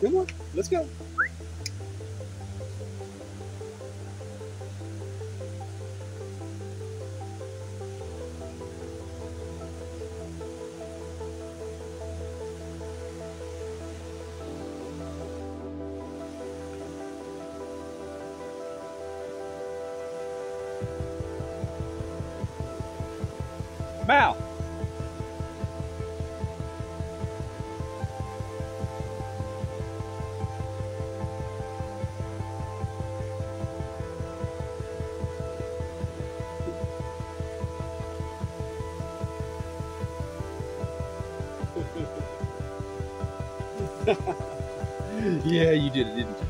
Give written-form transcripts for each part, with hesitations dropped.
Come on, let's go. Bow. Yeah, you did it, didn't you?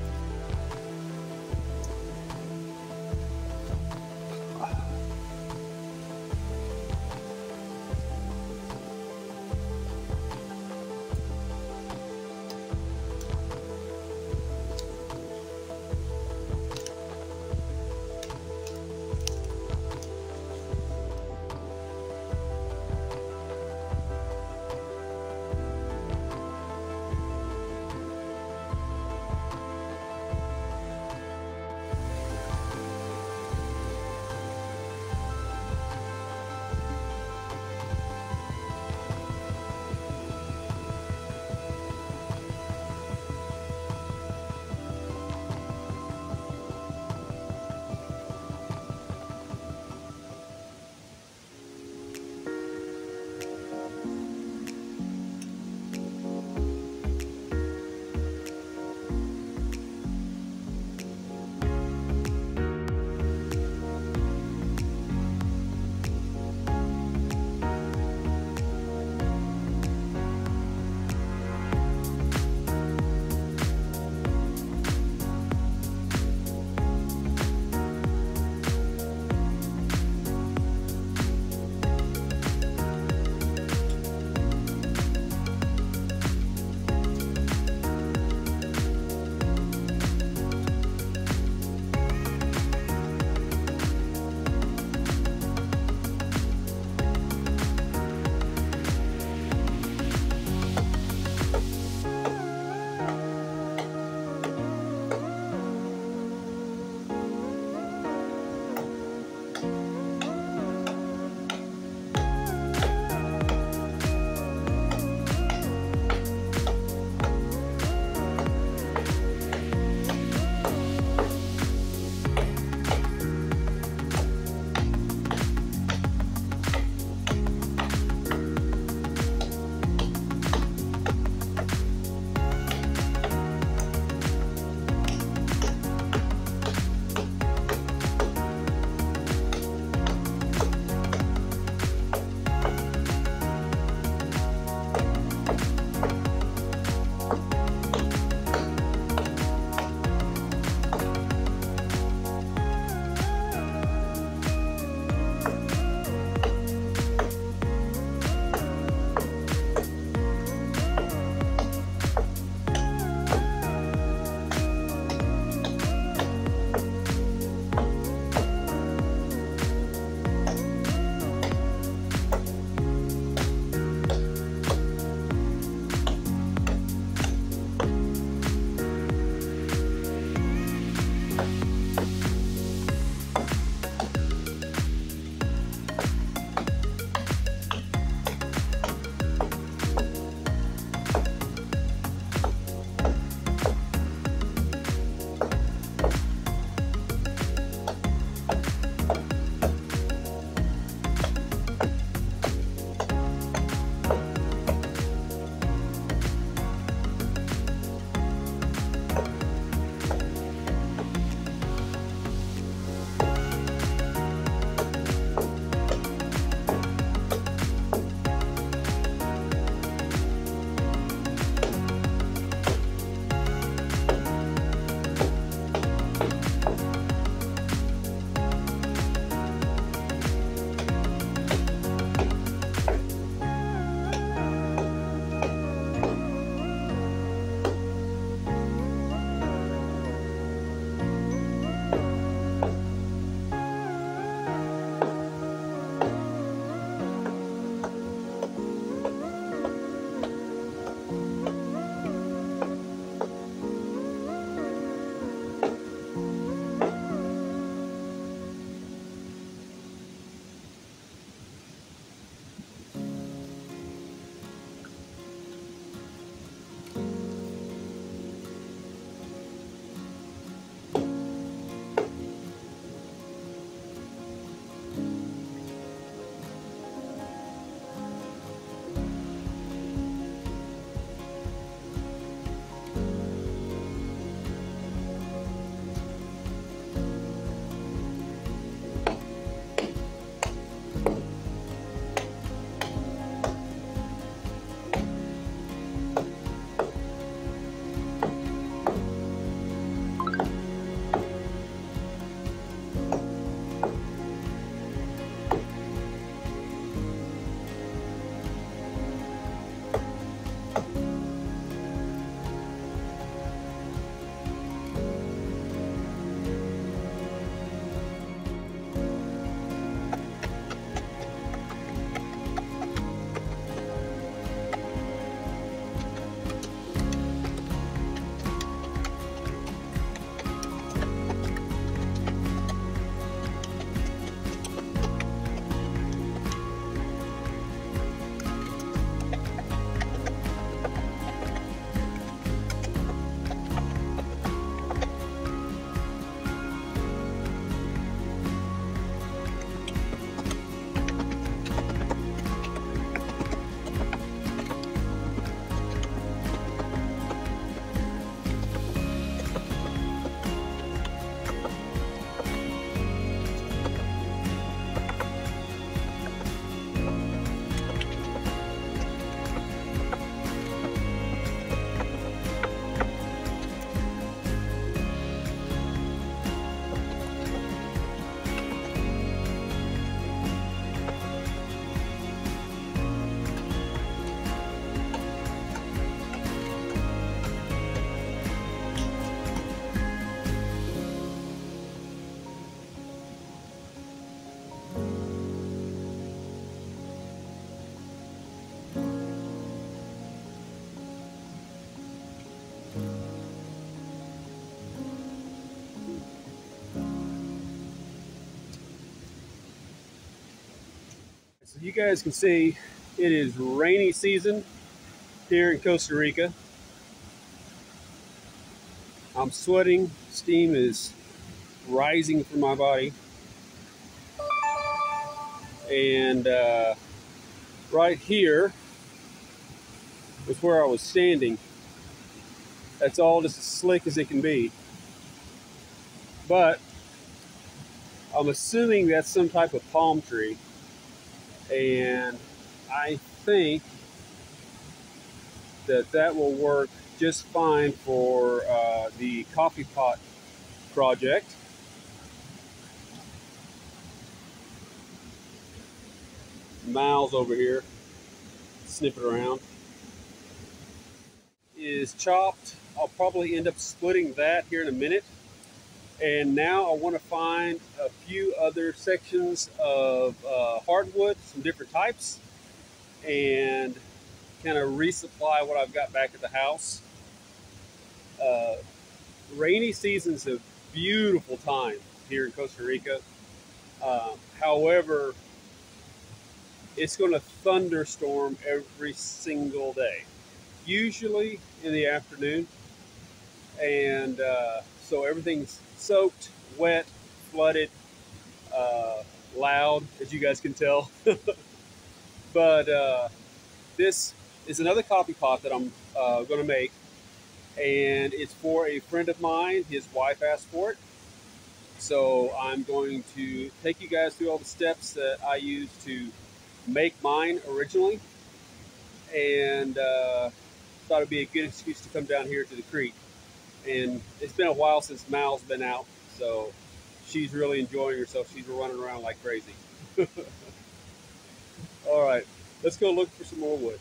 So you guys can see it is rainy season here in Costa Rica. I'm sweating, steam is rising from my body. And right here was where I was standing. That's all just as slick as it can be. But I'm assuming that's some type of palm tree. And I think that will work just fine for the coffee pot project. Miles over here, sniffing around. Is chopped. I'll probably end up splitting that here in a minute. And now I want to find a few other sections of hardwood, some different types, and kind of resupply what I've got back at the house. Rainy season's a beautiful time here in Costa Rica. However, it's going to thunderstorm every single day, usually in the afternoon. And so everything's soaked, wet, flooded, loud, as you guys can tell. But this is another coffee pot that I'm going to make, and it's for a friend of mine. His wife asked for it, so I'm going to take you guys through all the steps that I used to make mine originally, and thought it'd be a good excuse to come down here to the creek. And it's been a while since Mal's been out, so she's really enjoying herself. She's running around like crazy. All right, let's go look for some more wood.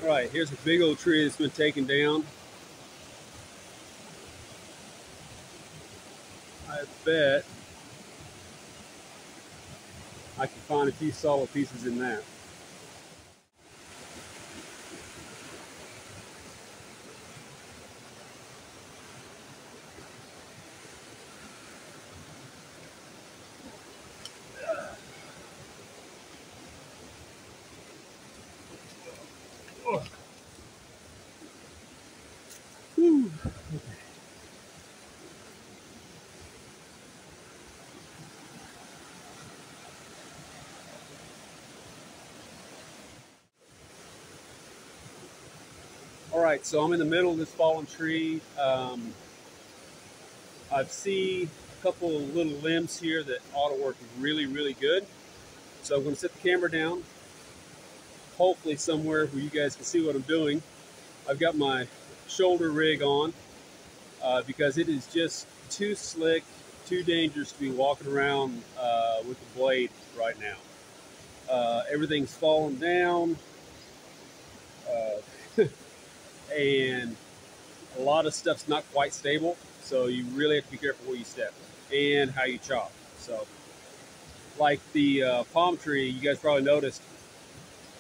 All right, here's a big old tree that's been taken down. I bet I can find a few solid pieces in that. Oh. Whew. All right, so I'm in the middle of this fallen tree. I see a couple of little limbs here that ought to work really, really good. So I'm going to set the camera down, hopefully somewhere where you guys can see what I'm doing. I've got my shoulder rig on because it is just too slick, too dangerous to be walking around with the blade right now. Everything's falling down, and a lot of stuff's not quite stable, so you really have to be careful where you step and how you chop. So, like the palm tree, you guys probably noticed,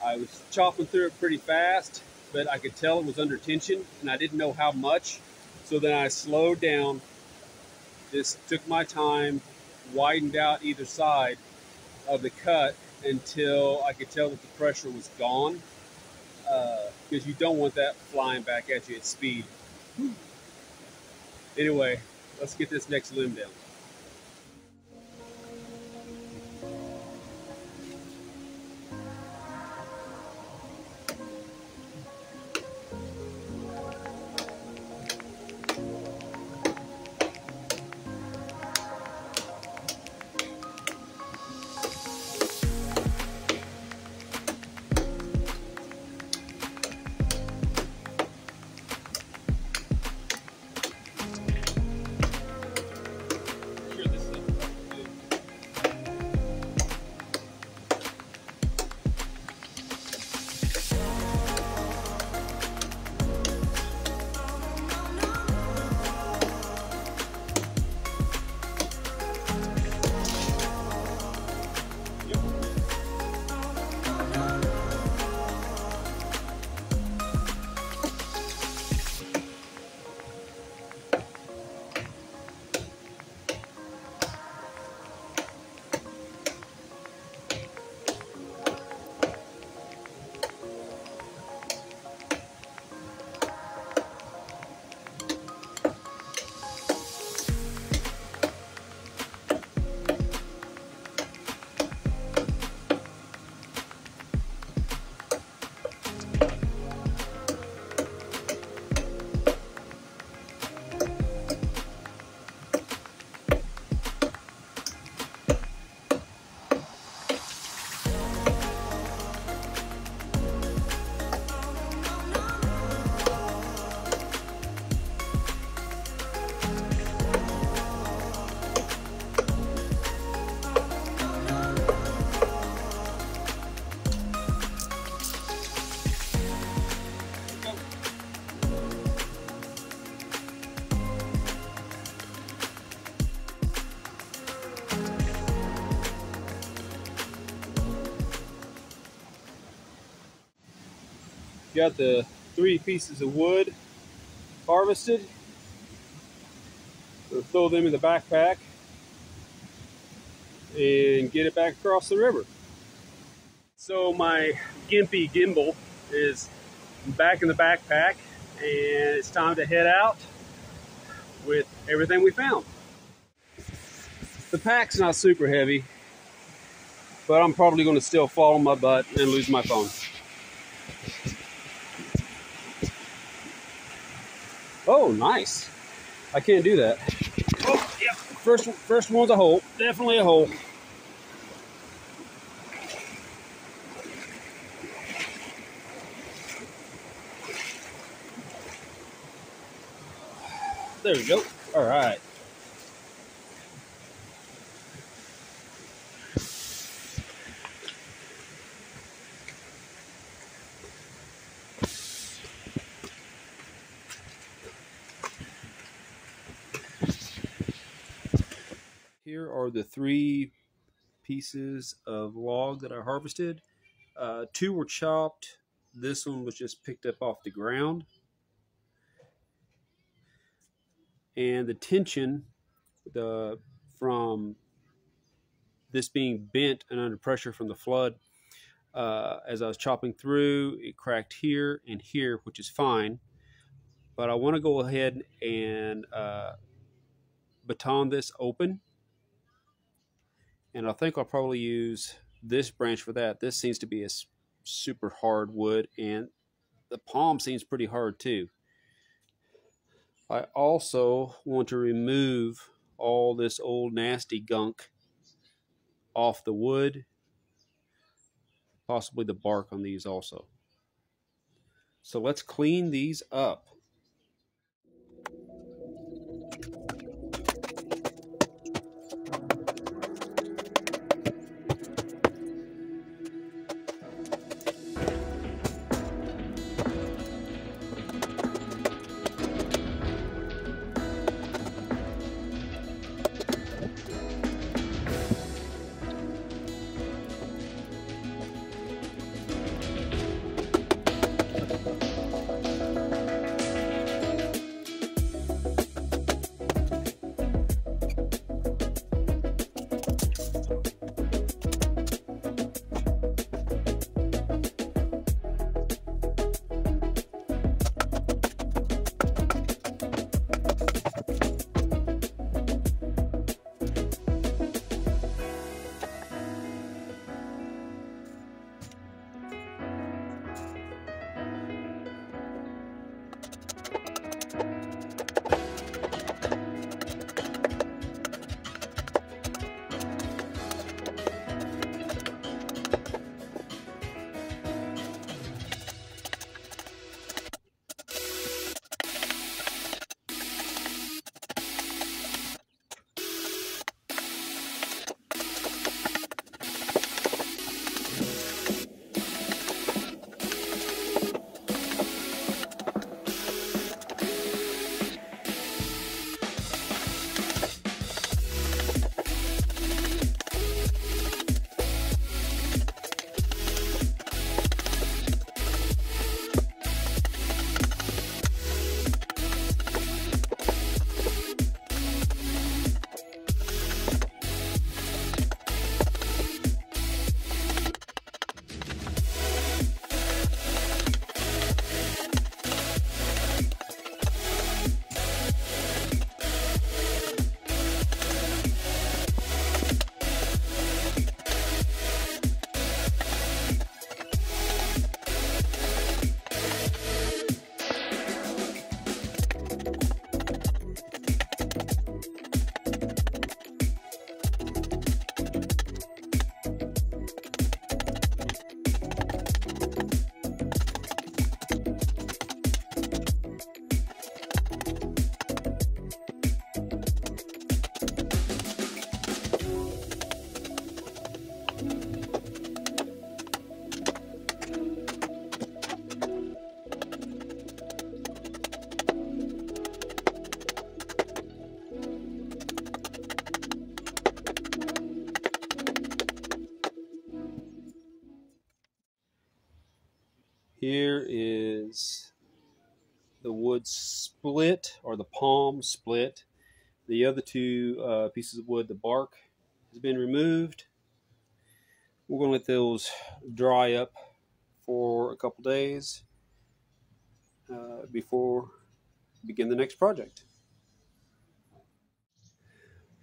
I was chopping through it pretty fast, but I could tell it was under tension, and I didn't know how much. So then I slowed down, just took my time, widened out either side of the cut until I could tell that the pressure was gone, because you don't want that flying back at you at speed. Anyway, let's get this next limb down. got the 3 pieces of wood harvested. We'll throw them in the backpack and get it back across the river. So my gimpy gimbal is back in the backpack, and it's time to head out with everything we found. The pack's not super heavy, but I'm probably going to still fall on my butt and lose my phone. Oh, nice. I can't do that. Oh, yeah. First one's a hole. Definitely a hole. There we go. All right. Here are the 3 pieces of log that I harvested. 2 were chopped. This one was just picked up off the ground. And the tension from this being bent and under pressure from the flood, as I was chopping through, it cracked here and here, which is fine. But I want to go ahead and baton this open. And I think I'll probably use this branch for that. This seems to be a super hard wood, and the palm seems pretty hard too. I also want to remove all this old nasty gunk off the wood, possibly the bark on these also. So let's clean these up. Here is the wood split, or the palm split. The other two pieces of wood, the bark has been removed. We're going to let those dry up for a couple days before we begin the next project.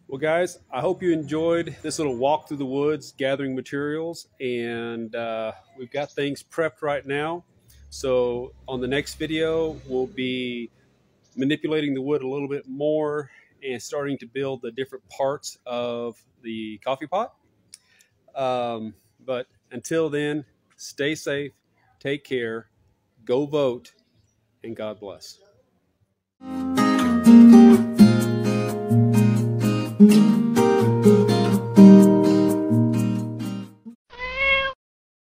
Well, guys, I hope you enjoyed this little walk through the woods gathering materials, and we've got things prepped right now. So on the next video, we'll be manipulating the wood a little bit more and starting to build the different parts of the coffee pot. But until then, stay safe, take care, go vote, and God bless.